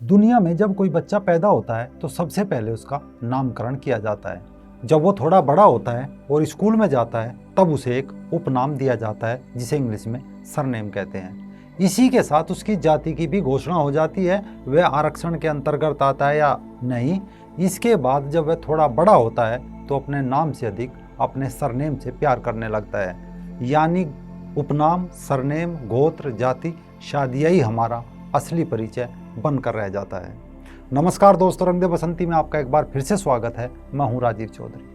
दुनिया में जब कोई बच्चा पैदा होता है तो सबसे पहले उसका नामकरण किया जाता है। जब वो थोड़ा बड़ा होता है और स्कूल में जाता है तब उसे एक उपनाम दिया जाता है जिसे इंग्लिश में सरनेम कहते हैं। इसी के साथ उसकी जाति की भी घोषणा हो जाती है, वह आरक्षण के अंतर्गत आता है या नहीं। इसके बाद जब वह थोड़ा बड़ा होता है तो अपने नाम से अधिक अपने सरनेम से प्यार करने लगता है। यानी उपनाम, सरनेम, गोत्र, जाति, शायद यही हमारा असली परिचय बनकर रह जाता है। नमस्कार दोस्तों, रंग दे बसंती में आपका एक बार फिर से स्वागत है। मैं हूं राजीव चौधरी।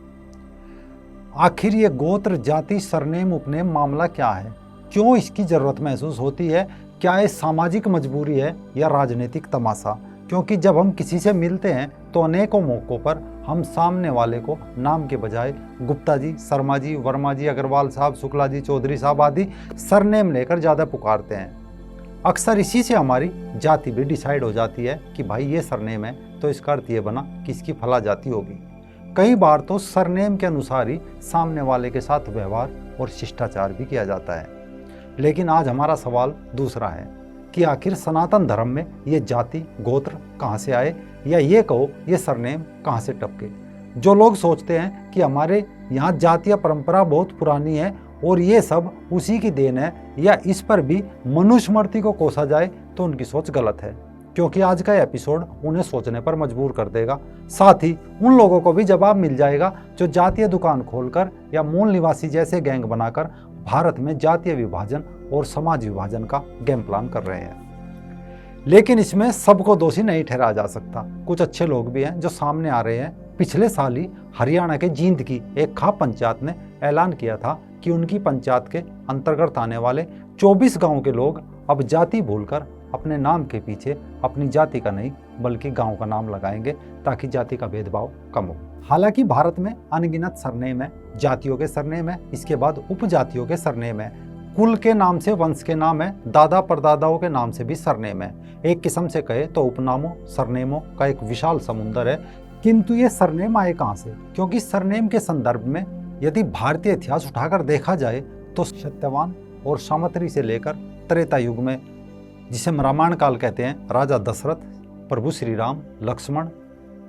आखिर ये गोत्र, जाति, सरनेम, उपनेम मामला क्या है? क्यों इसकी जरूरत महसूस होती है? क्या ये सामाजिक मजबूरी है या राजनीतिक तमाशा? क्योंकि जब हम किसी से मिलते हैं तो अनेकों मौक़ों पर हम सामने वाले को नाम के बजाय गुप्ता जी, शर्मा जी, वर्मा जी, अग्रवाल साहब, शुक्ला जी, चौधरी साहब आदि सरनेम लेकर ज़्यादा पुकारते हैं। अक्सर इसी से हमारी जाति भी डिसाइड हो जाती है कि भाई ये सरनेम है तो इसका अर्थ ये बना कि इसकी फला जाति होगी। कई बार तो सरनेम के अनुसार ही सामने वाले के साथ व्यवहार और शिष्टाचार भी किया जाता है। लेकिन आज हमारा सवाल दूसरा है कि आखिर सनातन धर्म में ये जाति, गोत्र कहाँ से आए, या ये कहो ये सरनेम कहाँ से टपके। जो लोग सोचते हैं कि हमारे यहाँ जातीय परंपरा बहुत पुरानी है और ये सब उसी की देन है, या इस पर भी मनुस्मृति को कोसा जाए, तो उनकी सोच गलत है। क्योंकि आज का एपिसोड उन्हें सोचने पर मजबूर कर देगा। साथ ही उन लोगों को भी जवाब मिल जाएगा जो जातीय दुकान खोलकर या मूल निवासी जैसे गैंग बनाकर भारत में जातीय विभाजन और समाज विभाजन का गेम प्लान कर रहे हैं। लेकिन इसमें सबको दोषी नहीं ठहराया जा सकता। कुछ अच्छे लोग भी हैं जो सामने आ रहे हैं। पिछले साल ही हरियाणा के जींद की एक खाप पंचायत ने ऐलान किया था कि उनकी पंचायत के अंतर्गत आने वाले 24 गांव के लोग अब जाति भूलकर अपने नाम के पीछे अपनी जाति का नहीं बल्कि गांव का नाम लगाएंगे ताकि जाति का भेदभाव कम हो। हालांकि भारत में अनगिनत सरनेम है, जातियों के सरनेम है, इसके बाद उपजातियों के सरनेम है, कुल के नाम से वंश के नाम है, दादा परदादाओं के नाम से भी सरनेम है। एक किस्म से कहे तो उपनामों, सरनेमों का एक विशाल समुंदर है। किंतु ये सरनेम आए कहाँ से? क्योंकि सरनेम के संदर्भ में यदि भारतीय इतिहास उठाकर देखा जाए तो सत्यवान और सामंतरी से लेकर त्रेता युग में, जिसे रामायण काल कहते हैं, राजा दशरथ, प्रभु श्री राम, लक्ष्मण,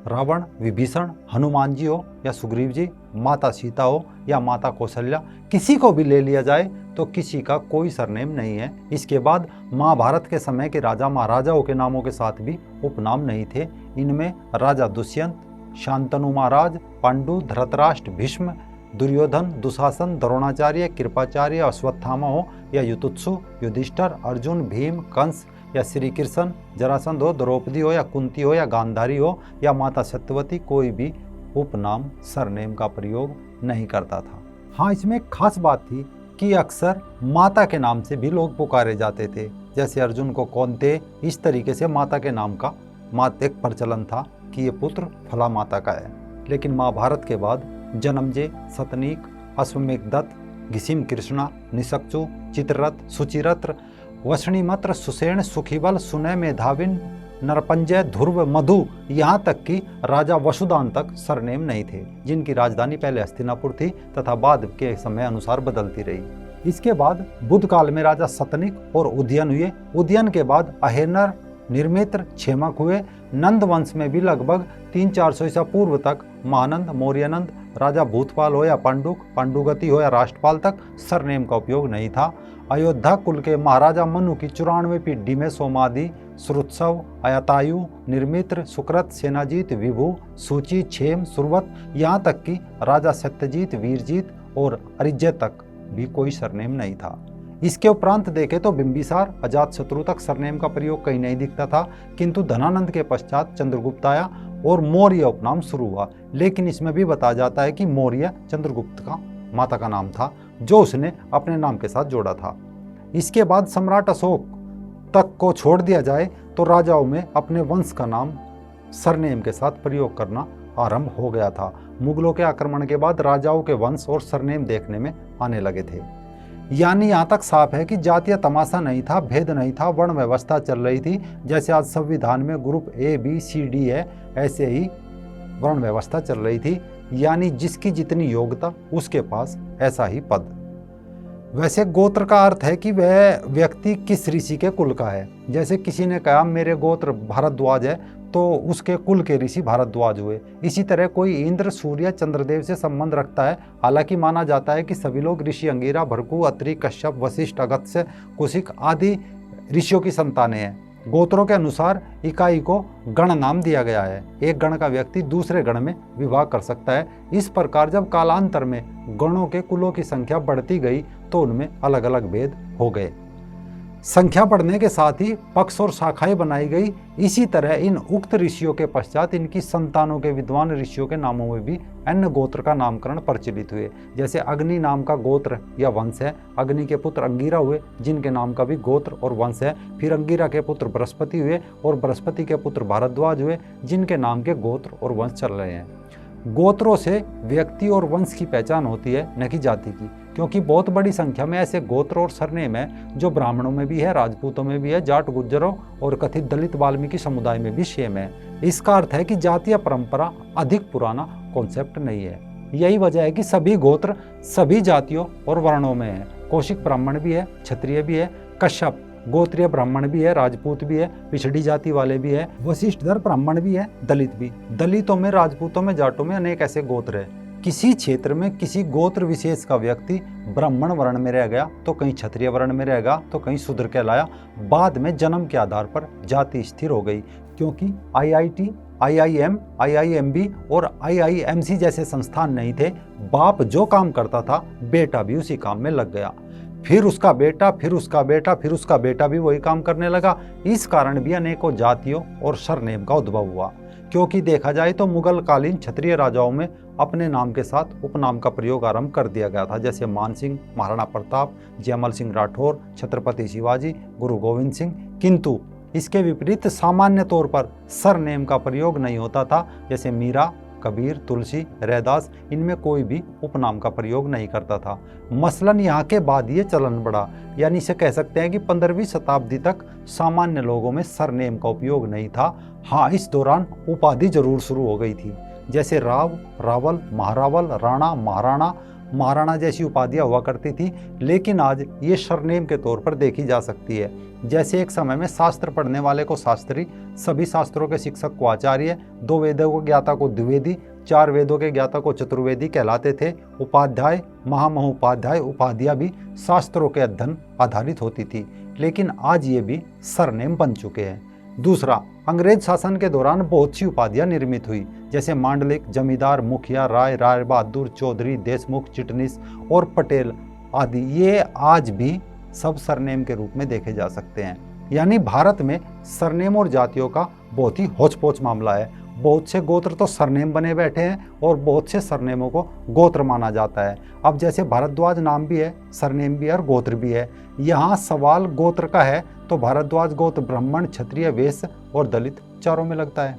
रावण, विभीषण, हनुमान जी हो या सुग्रीव जी, माता सीता हो या माता कौशल्या, किसी को भी ले लिया जाए तो किसी का कोई सरनेम नहीं है। इसके बाद महाभारत के समय के राजा महाराजाओं के नामों के साथ भी उपनाम नहीं थे। इनमें राजा दुष्यंत, शांतनु महाराज, पांडु, धृतराष्ट्र, भीष्म, दुर्योधन, दुशासन, द्रोणाचार्य, कृपाचार्य, अश्वत्थामा हो या युतुत्सु, युधिष्ठिर, अर्जुन, भीम, कंस या श्री कृष्ण, जरासंध हो, द्रौपदी हो या कुंती हो या गांधारी हो या माता सत्यवती, कोई भी उपनाम सरनेम का प्रयोग नहीं करता था। हाँ, इसमें एक खास बात थी कि अक्सर माता के नाम से भी लोग पुकारे जाते थे। जैसे अर्जुन को कौन्ते, इस तरीके से माता के नाम का एक प्रचलन था कि ये पुत्र फला माता का है। लेकिन महाभारत के बाद जन्मजय, सतनीक, अश्वमेधदत्त, घिसिम कृष्णा, निशक्चु, चित्ररथ, सुचिरत्र, वषणीमत्र, सुषेण, सुखीबल, सुनय, मेधाविन, नरपंजय, ध्रुव, मधु, यहाँ तक कि राजा वसुदान तक सरनेम नहीं थे, जिनकी राजधानी पहले हस्तिनापुर थी तथा बाद के समय अनुसार बदलती रही। इसके बाद बुद्ध काल में राजा सतनिक और उदयन हुए। उदयन के बाद अहेनर, निर्मित्र, क्षेमक हुए। नंद वंश में भी लगभग 300-400 ईसा पूर्व तक महानंद, मौर्यनंद, राजा भूतपाल हो या पांडुक, पांडुगति हो या राष्ट्रपाल तक सरनेम का उपयोग नहीं था। अयोध्या कुल के महाराजा मनु की 94 पीढ़ी में सोमादि, श्रुत्सव, अयतायु, निर्मित्र, सुकृत, सेनाजीत, विभु, सूची, क्षेम, सुरवत, यहाँ तक कि राजा सत्यजीत, वीरजीत और अरिजय तक भी कोई सरनेम नहीं था। इसके उपरांत देखे तो बिंबिसार, अजातशत्रु तक सरनेम का प्रयोग कहीं नहीं दिखता था। किंतु धनानंद के पश्चात चंद्रगुप्त आया और मौर्य उपनाम शुरू हुआ। लेकिन इसमें भी बताया जाता है कि मौर्य चंद्रगुप्त का माता का नाम था जो उसने अपने नाम के साथ जोड़ा था। इसके बाद सम्राट अशोक तक को छोड़ दिया जाए तो राजाओं में अपने वंश का नाम सरनेम के साथ प्रयोग करना आरंभ हो गया था। मुगलों के आक्रमण के बाद राजाओं के वंश और सरनेम देखने में आने लगे थे। यानी यहाँ तक साफ है कि जातीय तमाशा नहीं था, भेद नहीं था, वर्ण व्यवस्था चल रही थी। जैसे आज संविधान में group A, B, C, D है, ऐसे ही वर्ण व्यवस्था चल रही थी। यानी जिसकी जितनी योग्यता उसके पास ऐसा ही पद। वैसे गोत्र का अर्थ है कि वह व्यक्ति किस ऋषि के कुल का है। जैसे किसी ने कहा मेरे गोत्र भारद्वाज है, तो उसके कुल के ऋषि भारद्वाज हुए। इसी तरह कोई इंद्र, सूर्य, चंद्रदेव से संबंध रखता है। हालांकि माना जाता है कि सभी लोग ऋषि अंगिरा, भृगु, अत्रि, कश्यप, वशिष्ठ, अगस्त्य, कुशिक आदि ऋषियों की संतानें हैं। गोत्रों के अनुसार इकाई को गण नाम दिया गया है। एक गण का व्यक्ति दूसरे गण में विवाह कर सकता है। इस प्रकार जब कालांतर में गणों के कुलों की संख्या बढ़ती गई तो उनमें अलग अलग भेद हो गए। संख्या बढ़ने के साथ ही पक्ष और शाखाएं बनाई गई। इसी तरह इन उक्त ऋषियों के पश्चात इनकी संतानों के विद्वान ऋषियों के नामों में भी अन्य गोत्र का नामकरण प्रचलित हुए। जैसे अग्नि नाम का गोत्र या वंश है। अग्नि के पुत्र अंगिरा हुए, जिनके नाम का भी गोत्र और वंश है। फिर अंगिरा के पुत्र बृहस्पति हुए और बृहस्पति के पुत्र भारद्वाज हुए, जिनके नाम के गोत्र और वंश चल रहे हैं। गोत्रों से व्यक्ति और वंश की पहचान होती है, न कि जाति की, क्योंकि बहुत बड़ी संख्या में ऐसे गोत्र और सरनेम है जो ब्राह्मणों में भी है, राजपूतों में भी है, जाट, गुज्जरों और कथित दलित वाल्मीकि समुदाय में भी सेम है। इसका अर्थ है कि जातीय परंपरा अधिक पुराना कॉन्सेप्ट नहीं है। यही वजह है कि सभी गोत्र सभी जातियों और वर्णों में है। कौशिक ब्राह्मण भी है, क्षत्रिय भी है, कश्यप गोत्रीय ब्राह्मण भी है, राजपूत भी है, पिछड़ी जाति वाले भी है, वशिष्ठधर ब्राह्मण भी है, दलित भी। दलितों में, राजपूतों में, जाटों में अनेक ऐसे गोत्र है। किसी क्षेत्र में किसी गोत्र विशेष का व्यक्ति ब्राह्मण वर्ण में रह गया तो कहीं क्षत्रिय वर्ण में रहेगा तो कहीं शूद्र कहलाया। बाद में जन्म के आधार पर जाति स्थिर हो गई, क्योंकि IIT, IIM, IIMB और IIMC जैसे संस्थान नहीं थे। बाप जो काम करता था बेटा भी उसी काम में लग गया, फिर उसका बेटा, फिर उसका बेटा, फिर उसका बेटा भी वही काम करने लगा। इस कारण भी अनेकों जातियों और सरनेम का उद्भव हुआ। क्योंकि देखा जाए तो मुगल कालीन क्षत्रिय राजाओं में अपने नाम के साथ उपनाम का प्रयोग आरंभ कर दिया गया था। जैसे मान सिंह, महाराणा प्रताप, जयमल सिंह राठौर, छत्रपति शिवाजी, गुरु गोविंद सिंह। किंतु इसके विपरीत सामान्य तौर पर सरनेम का प्रयोग नहीं होता था। जैसे मीरा, कबीर, तुलसी, रैदास, इनमें कोई भी उपनाम का प्रयोग नहीं करता था। मसलन यहाँ के बाद ये चलन बढ़ा, यानी इसे कह सकते हैं कि 15वीं शताब्दी तक सामान्य लोगों में सरनेम का उपयोग नहीं था। हाँ, इस दौरान उपाधि जरूर शुरू हो गई थी। जैसे राव, रावल, महारावल, राणा, महाराणा, महाराणा जैसी उपाधियां हुआ करती थी, लेकिन आज ये सरनेम के तौर पर देखी जा सकती है। जैसे एक समय में शास्त्र पढ़ने वाले को शास्त्री, सभी शास्त्रों के शिक्षक को आचार्य, 2 वेदों को ज्ञाता को द्विवेदी, 4 वेदों के ज्ञाता को चतुर्वेदी कहलाते थे। उपाध्याय, महामहोपाध्याय उपाधियां भी शास्त्रों के अध्ययन आधारित होती थी, लेकिन आज ये भी सरनेम बन चुके हैं। दूसरा, अंग्रेज शासन के दौरान बहुत सी उपाधियां निर्मित हुई, जैसे मांडलिक, जमींदार, मुखिया, राय, राय बहादुर, चौधरी, देशमुख, चिटनीस और पटेल आदि। ये आज भी सब सरनेम के रूप में देखे जा सकते हैं। यानी भारत में सरनेम और जातियों का बहुत ही होच-पोच मामला है। बहुत से गोत्र तो सरनेम बने बैठे हैं और बहुत से सरनेमों को गोत्र माना जाता है। अब जैसे भारद्वाज नाम भी है, सरनेम भी है और गोत्र भी है। यहाँ सवाल गोत्र का है तो भारद्वाज गोत्र ब्राह्मण, क्षत्रिय, वैश्य और दलित चारों में लगता है।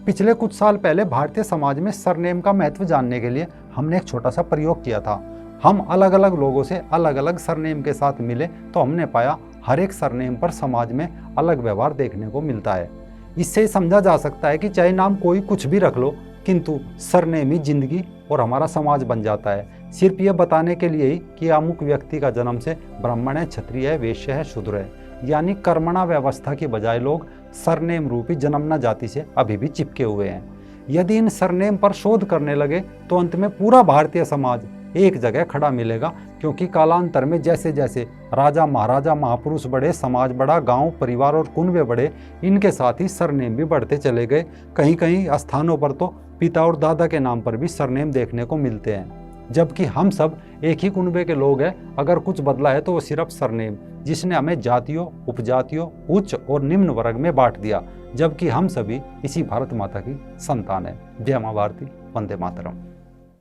पिछले कुछ साल पहले भारतीय समाज में सरनेम का महत्व जानने के लिए हमने एक छोटा सा प्रयोग किया था। हम अलग अलग लोगों से अलग अलग सरनेम के साथ मिले तो हमने पाया हर एक सरनेम पर समाज में अलग व्यवहार देखने को मिलता है। इससे समझा जा सकता है कि चाहे नाम कोई कुछ भी रख लो, किंतु सरनेम ही जिंदगी और हमारा समाज बन जाता है। सिर्फ ये बताने के लिए ही कि अमुक व्यक्ति का जन्म से ब्राह्मण है, क्षत्रिय है, वैश्य है, शूद्र है। यानी कर्मणा व्यवस्था की बजाय लोग सरनेम रूपी जन्मना जाति से अभी भी चिपके हुए हैं। यदि इन सरनेम पर शोध करने लगे तो अंत में पूरा भारतीय समाज एक जगह खड़ा मिलेगा, क्योंकि कालांतर में जैसे जैसे राजा, महाराजा, महापुरुष बढ़े, समाज बढ़ा, गांव, परिवार और कुनबे बढ़े, इनके साथ ही सरनेम भी बढ़ते चले गए। कहीं कहीं स्थानों पर तो पिता और दादा के नाम पर भी सरनेम देखने को मिलते हैं, जबकि हम सब एक ही कुनबे के लोग हैं। अगर कुछ बदला है तो वो सिर्फ सरनेम, जिसने हमें जातियों, उपजातियों, उच्च और निम्न वर्ग में बांट दिया, जबकि हम सभी इसी भारत माता की संतान है। जय मां भारती, वंदे मातरम।